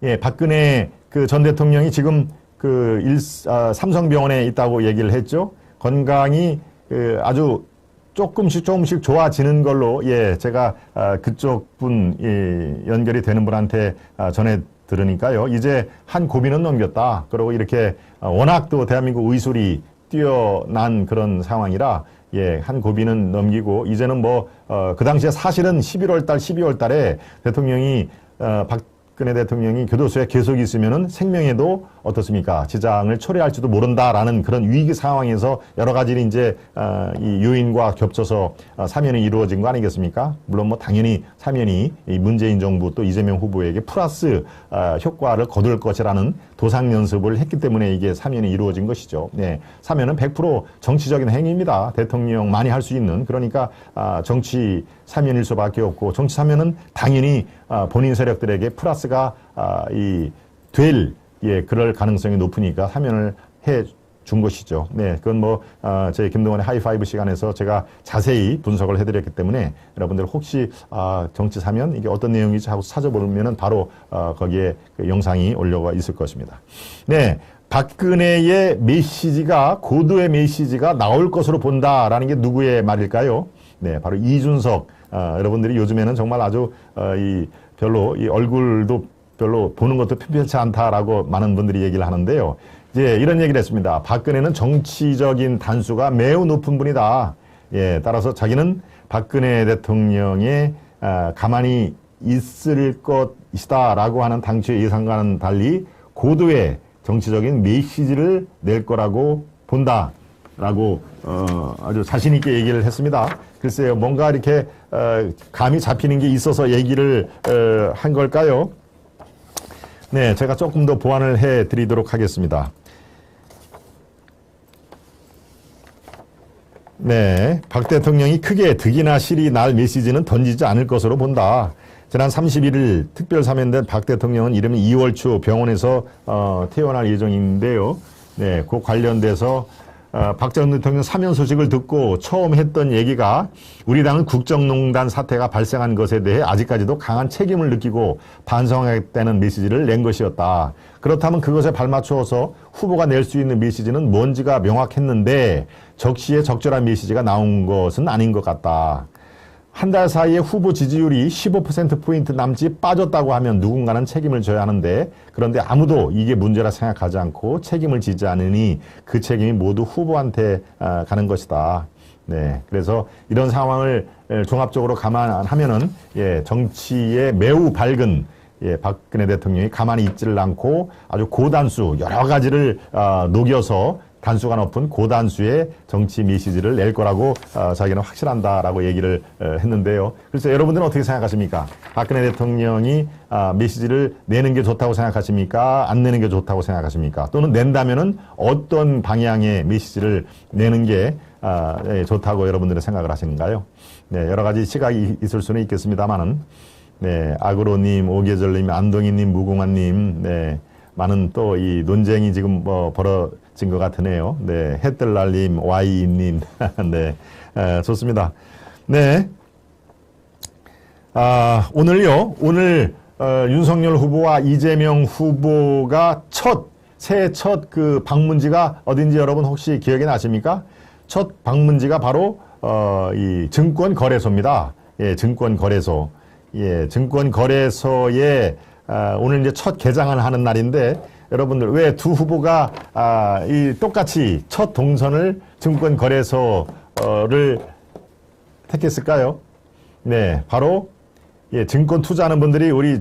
예, 박근혜 그 전 대통령이 지금 삼성병원에 있다고 얘기를 했죠. 건강이 아주 조금씩 좋아지는 걸로, 예, 제가 그쪽 분, 연결이 되는 분한테 전해 들으니까요. 이제 한 고비는 넘겼다. 그리고 이렇게 워낙 또 대한민국 의술이 뛰어난 그런 상황이라, 예, 한 고비는 넘기고, 이제는 그 당시에 사실은 11월 달, 12월 달에 대통령이, 박근혜 대통령이 교도소에 계속 있으면은 생명에도 어떻습니까? 지장을 초래할지도 모른다라는 그런 위기 상황에서 여러 가지 이제, 이 요인과 겹쳐서 사면이 이루어진 거 아니겠습니까? 물론 당연히 사면이 이 문재인 정부 또 이재명 후보에게 플러스, 효과를 거둘 것이라는 도상 연습을 했기 때문에 이게 사면이 이루어진 것이죠. 네. 사면은 100% 정치적인 행위입니다. 대통령만이 할 수 있는. 그러니까, 정치 사면일 수밖에 없고, 정치 사면은 당연히, 본인 세력들에게 플러스가, 그럴 가능성이 높으니까 사면을 해 준 것이죠. 네. 그건 제 김동원의 하이파이브 시간에서 제가 자세히 분석을 해드렸기 때문에 여러분들 혹시, 정치 사면 이게 어떤 내용인지 하고 찾아보면은 바로, 거기에 그 영상이 올려가 있을 것입니다. 네. 박근혜의 메시지가, 고도의 메시지가 나올 것으로 본다라는 게 누구의 말일까요? 네. 바로 이준석. 여러분들이 요즘에는 정말 아주, 별로, 이 얼굴도 별로 보는 것도 편편치 않다라고 많은 분들이 얘기를 하는데요. 이제 이런 얘기를 했습니다. 박근혜는 정치적인 단수가 매우 높은 분이다. 예, 따라서 자기는 박근혜 대통령의 가만히 있을 것이다라고 하는 당초의 예상과는 달리 고도의 정치적인 메시지를 낼 거라고 본다라고 아주 자신 있게 얘기를 했습니다. 글쎄요, 뭔가 이렇게 감이 잡히는 게 있어서 얘기를 한 걸까요? 네, 제가 조금 더 보완을 해드리도록 하겠습니다. 네, 박 대통령이 크게 득이나 실이 날 메시지는 던지지 않을 것으로 본다. 지난 31일 특별 사면된 박 대통령은 이르면 2월 초 병원에서 퇴원할 예정인데요. 네, 그 관련돼서 박 전 대통령 사면 소식을 듣고 처음 했던 얘기가 우리 당은 국정농단 사태가 발생한 것에 대해 아직까지도 강한 책임을 느끼고 반성하겠다는 메시지를 낸 것이었다. 그렇다면 그것에 발맞추어서 후보가 낼 수 있는 메시지는 뭔지가 명확했는데 적시에 적절한 메시지가 나온 것은 아닌 것 같다. 한 달 사이에 후보 지지율이 15%포인트 남짓 빠졌다고 하면 누군가는 책임을 져야 하는데 그런데 아무도 이게 문제라 생각하지 않고 책임을 지지 않으니 그 책임이 모두 후보한테 가는 것이다. 네, 그래서 이런 상황을 종합적으로 감안하면은 정치에 매우 밝은 박근혜 대통령이 가만히 있지를 않고 아주 고단수 여러 가지를 녹여서 단수가 높은 고단수의 정치 메시지를 낼 거라고 자기는 확실한다라고 얘기를 했는데요. 그래서 여러분들은 어떻게 생각하십니까? 박근혜 대통령이 메시지를 내는 게 좋다고 생각하십니까? 안 내는 게 좋다고 생각하십니까? 또는 낸다면은 어떤 방향의 메시지를 내는 게 좋다고 여러분들은 생각을 하시는가요? 네, 여러 가지 시각이 있을 수는 있겠습니다만은 네, 아그로님, 오계절님, 안동희님, 무궁화님, 네, 많은 또 이 논쟁이 지금 벌어진 것 같으네요. 네, 햇들날님, 와이님, 네, 좋습니다. 네, 오늘 윤석열 후보와 이재명 후보가 새해 첫 그 방문지가 어딘지 여러분 혹시 기억이 나십니까? 첫 방문지가 바로 이 증권거래소입니다. 예, 증권거래소. 예, 증권거래소에 오늘 이제 첫 개장을 하는 날인데 여러분들 왜 두 후보가 똑같이 첫 동선을 증권거래소를 택했을까요? 네, 바로 증권 투자하는 분들이 우리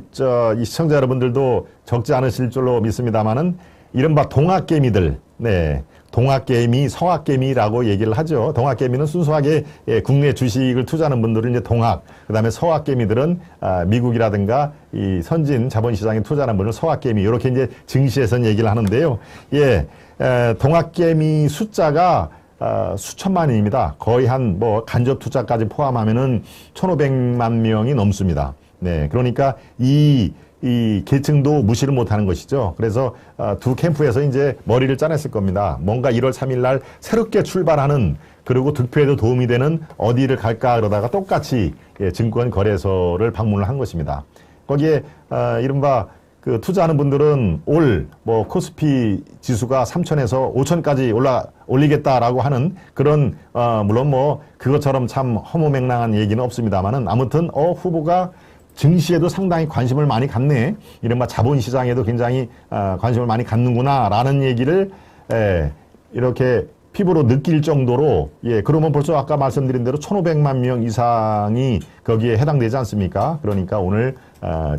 이 시청자 여러분들도 적지 않으실 줄로 믿습니다만은 이른바 동학개미들, 네, 동학개미, 서학개미라고 얘기를 하죠. 동학개미는 순수하게 국내 주식을 투자하는 분들은 이제 동학, 그 다음에 서학개미들은 미국이라든가 이 선진 자본시장에 투자하는 분은 서학개미, 이렇게 이제 증시에서는 얘기를 하는데요. 동학개미 숫자가 수천만입니다. 거의 간접 투자까지 포함하면은 1,500만 명이 넘습니다. 네, 그러니까 이 계층도 무시를 못하는 것이죠. 그래서 두 캠프에서 이제 머리를 짜냈을 겁니다. 뭔가 1월 3일 날 새롭게 출발하는 그리고 득표에도 도움이 되는 어디를 갈까 그러다가 똑같이 증권거래소를 방문을 한 것입니다. 거기에 이른바 그 투자하는 분들은 올 뭐 코스피 지수가 3천에서 5천까지 올리겠다라고 하는 그런 물론 뭐 그것처럼 참 허무맹랑한 얘기는 없습니다만은 아무튼 후보가 증시에도 상당히 관심을 많이 갖네. 이른바 자본시장에도 굉장히 관심을 많이 갖는구나라는 얘기를 이렇게 피부로 느낄 정도로 그러면 벌써 아까 말씀드린 대로 1,500만 명 이상이 거기에 해당되지 않습니까? 그러니까 오늘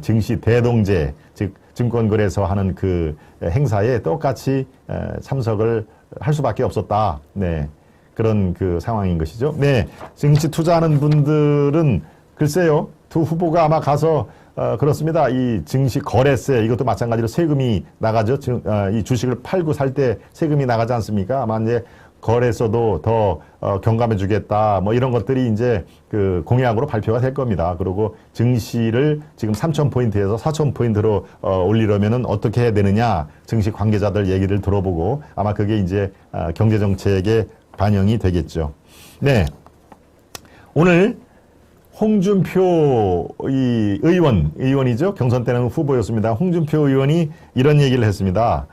증시 대동제 즉 증권거래소 하는 그 행사에 똑같이 참석을 할 수밖에 없었다. 네. 그런 그 상황인 것이죠. 네. 증시 투자하는 분들은 글쎄요. 두 후보가 아마 가서 그렇습니다. 이 증시 거래세 이것도 마찬가지로 세금이 나가죠. 이 주식을 팔고 살 때 세금이 나가지 않습니까? 아마 이제 거래소도 더 경감해 주겠다. 뭐 이런 것들이 이제 그 공약으로 발표가 될 겁니다. 그리고 증시를 지금 3,000포인트에서 4,000포인트로 올리려면은 어떻게 해야 되느냐. 증시 관계자들 얘기를 들어보고 아마 그게 이제 경제정책에 반영이 되겠죠. 네. 오늘 홍준표 의원이죠. 경선 때는 후보였습니다. 홍준표 의원이 이런 얘기를 했습니다.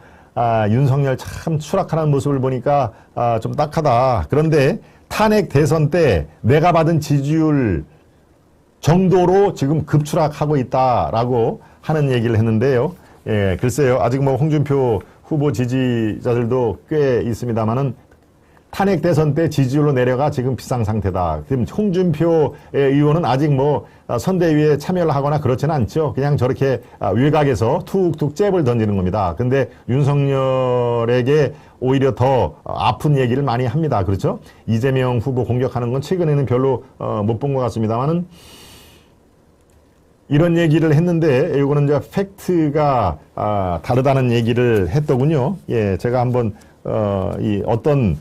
윤석열 참 추락하는 모습을 보니까 좀 딱하다. 그런데 탄핵 대선 때 내가 받은 지지율 정도로 지금 급추락하고 있다라고 하는 얘기를 했는데요. 예, 글쎄요. 아직 뭐 홍준표 후보 지지자들도 꽤 있습니다만은 탄핵 대선 때 지지율로 내려가 지금 비상 상태다. 지금 홍준표 의원은 아직 뭐 선대위에 참여를 하거나 그렇지는 않죠. 그냥 저렇게 외곽에서 툭툭 잽을 던지는 겁니다. 근데 윤석열에게 오히려 더 아픈 얘기를 많이 합니다. 그렇죠? 이재명 후보 공격하는 건 최근에는 별로 못 본 것 같습니다만은 이런 얘기를 했는데 이거는 이제 팩트가 다르다는 얘기를 했더군요. 예, 제가 한번 어떤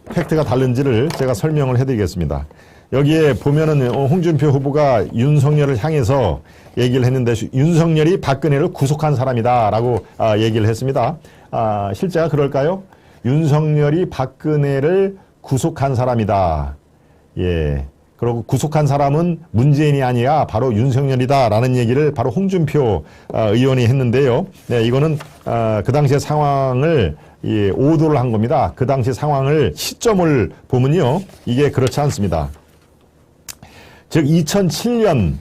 팩트가 다른지를 제가 설명을 해드리겠습니다. 여기에 보면은 홍준표 후보가 윤석열을 향해서 얘기를 했는데 윤석열이 박근혜를 구속한 사람이다라고 얘기를 했습니다. 실제가 그럴까요? 윤석열이 박근혜를 구속한 사람이다. 예. 그리고 구속한 사람은 문재인이 아니라 바로 윤석열이다라는 얘기를 바로 홍준표 의원이 했는데요. 네, 이거는 그 당시의 상황을 오도를 한 겁니다. 그 당시 상황을 시점을 보면요. 이게 그렇지 않습니다. 즉 2007년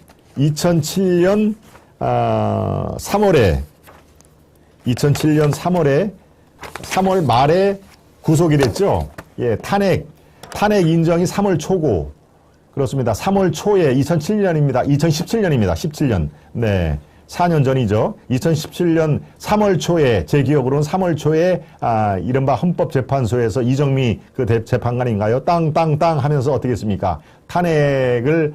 3월에 3월 말에 구속이 됐죠. 예, 탄핵 인정이 3월 초고 그렇습니다. 3월 초에 2007년입니다. 2017년입니다. 17년. 네. 4년 전이죠. 2017년 3월 초에 제 기억으로는 3월 초에 이른바 헌법재판소에서 이정미 그 재판관인가요? 땅땅땅 하면서 어떻게 했습니까? 탄핵을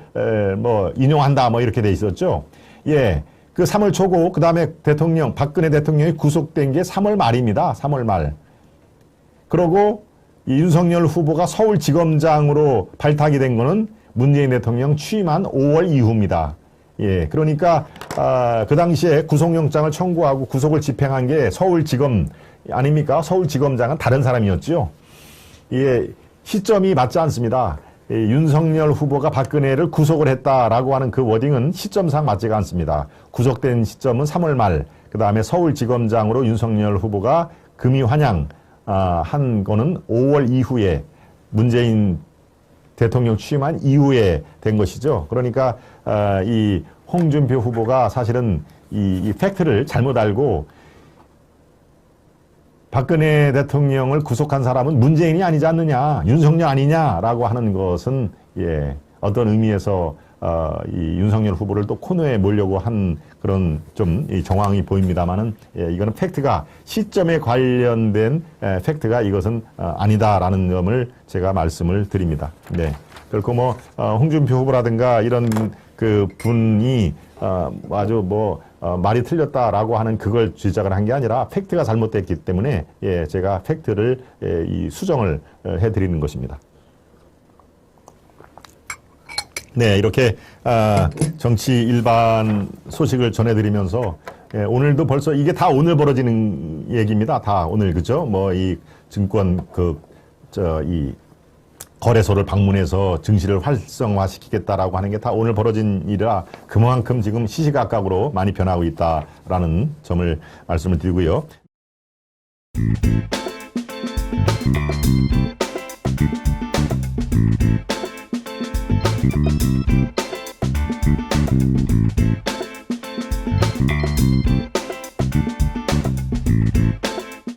뭐 인용한다 뭐 이렇게 돼 있었죠. 예. 그 3월 초고 그다음에 박근혜 대통령이 구속된 게 3월 말입니다. 3월 말. 그러고 이 윤석열 후보가 서울지검장으로 발탁이 된 거는 문재인 대통령 취임한 5월 이후입니다. 예, 그러니까 그 당시에 구속영장을 청구하고 구속을 집행한 게 서울지검 아닙니까? 서울지검장은 다른 사람이었죠. 예, 시점이 맞지 않습니다. 예, 윤석열 후보가 박근혜를 구속을 했다라고 하는 그 워딩은 시점상 맞지가 않습니다. 구속된 시점은 3월 말, 그 다음에 서울지검장으로 윤석열 후보가 금이환영 한 거는 5월 이후에 문재인 대통령 취임한 이후에 된 것이죠. 그러니까 이 홍준표 후보가 사실은 이 팩트를 잘못 알고 박근혜 대통령을 구속한 사람은 문재인이 아니지 않느냐, 윤석열 아니냐라고 하는 것은 예, 어떤 의미에서 이 윤석열 후보를 또 코너에 몰려고 한 그런 좀 이 정황이 보입니다만은 예, 이거는 팩트가 시점에 관련된 팩트가 이것은 아니다라는 점을 제가 말씀을 드립니다. 네, 결코 뭐 홍준표 후보라든가 이런 그 분이 아주 뭐 말이 틀렸다라고 하는 그걸 지적을 한 게 아니라 팩트가 잘못됐기 때문에 예, 제가 팩트를 이 수정을 해드리는 것입니다. 네, 이렇게 정치 일반 소식을 전해드리면서 예, 오늘도 벌써 이게 다 오늘 벌어지는 얘기입니다. 다 오늘 그죠? 뭐 이 증권 이 거래소를 방문해서 증시를 활성화시키겠다라고 하는 게 다 오늘 벌어진 일이라 그만큼 지금 시시각각으로 많이 변하고 있다라는 점을 말씀을 드리고요.